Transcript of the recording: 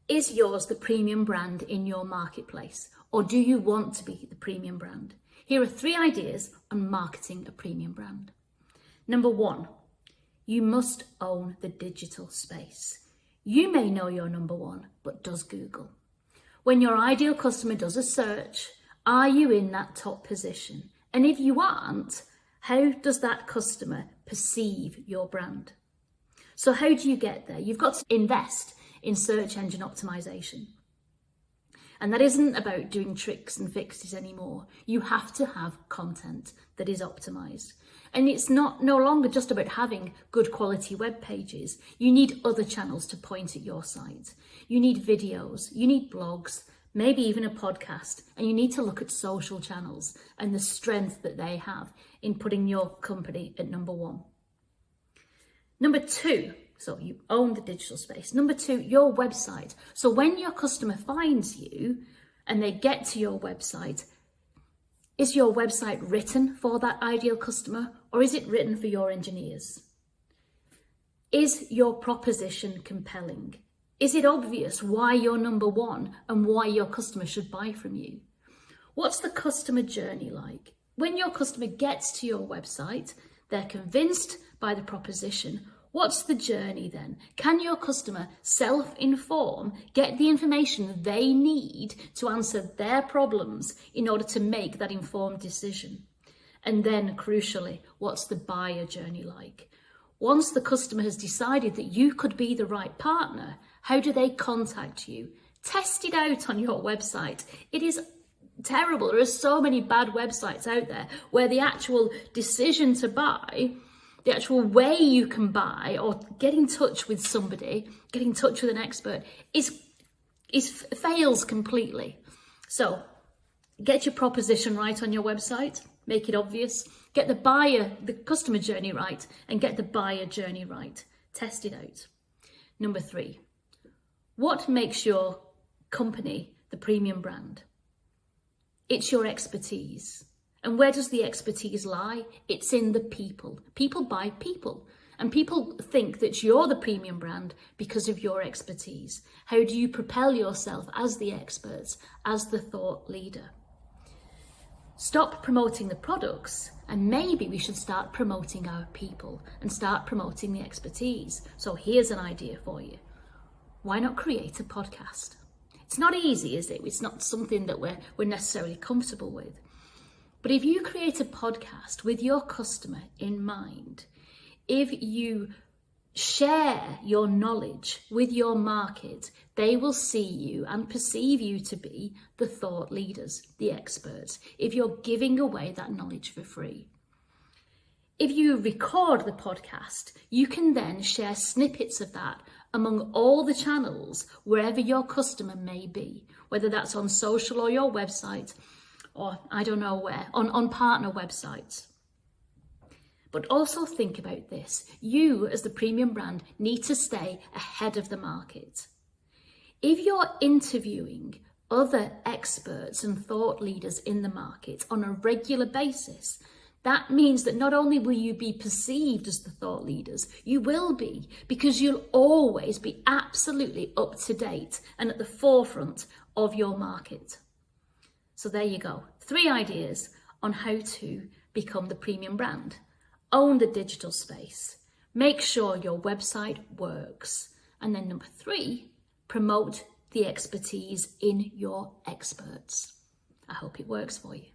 Is yours the premium brand in your marketplace, or do you want to be the premium brand? Here are 3 ideas on marketing a premium brand. Number 1, you must own the digital space. You may know you're number 1, but does Google? When your ideal customer does a search, are you in that top position? And if you aren't, how does that customer perceive your brand? So how do you get there? You've got to invest in search engine optimization. And that isn't about doing tricks and fixes anymore. You have to have content that is optimized. And it's no longer just about having good quality web pages. You need other channels to point at your site. You need videos, you need blogs, maybe even a podcast, and you need to look at social channels and the strength that they have in putting your company at number 1. Number 2, so you own the digital space. Number 2, your website. So when your customer finds you and they get to your website, is your website written for that ideal customer, or is it written for your engineers? Is your proposition compelling? Is it obvious why you're number 1 and why your customer should buy from you? What's the customer journey like? When your customer gets to your website, they're convinced by the proposition. What's the journey then? Can your customer self-inform, get the information they need to answer their problems in order to make that informed decision? And then, crucially, what's the buyer journey like? Once the customer has decided that you could be the right partner, how do they contact you? Test it out on your website. It is terrible. There are so many bad websites out there where the actual decision to buy, the actual way you can buy or get in touch with somebody, get in touch with an expert, fails completely. So get your proposition right on your website, make it obvious, get the customer journey right, and get the buyer journey right. Test it out. Number 3, what makes your company the premium brand? It's your expertise. And where does the expertise lie? It's in the people. People buy people. And people think that you're the premium brand because of your expertise. How do you propel yourself as the experts, as the thought leader? Stop promoting the products, and maybe we should start promoting our people and start promoting the expertise. So here's an idea for you. Why not create a podcast? It's not easy, is it? It's not something that we're necessarily comfortable with. But if you create a podcast with your customer in mind, if you share your knowledge with your market, they will see you and perceive you to be the thought leaders, the experts, if you're giving away that knowledge for free. If you record the podcast, you can then share snippets of that among all the channels wherever your customer may be, whether that's on social or your website, or I don't know where, on partner websites. But also think about this. You, as the premium brand, need to stay ahead of the market. If you're interviewing other experts and thought leaders in the market on a regular basis, that means that not only will you be perceived as the thought leaders, you will be, because you'll always be absolutely up to date and at the forefront of your market. So there you go. 3 ideas on how to become the premium brand. Own the digital space. Make sure your website works. And then number 3, promote the expertise in your experts. I hope it works for you.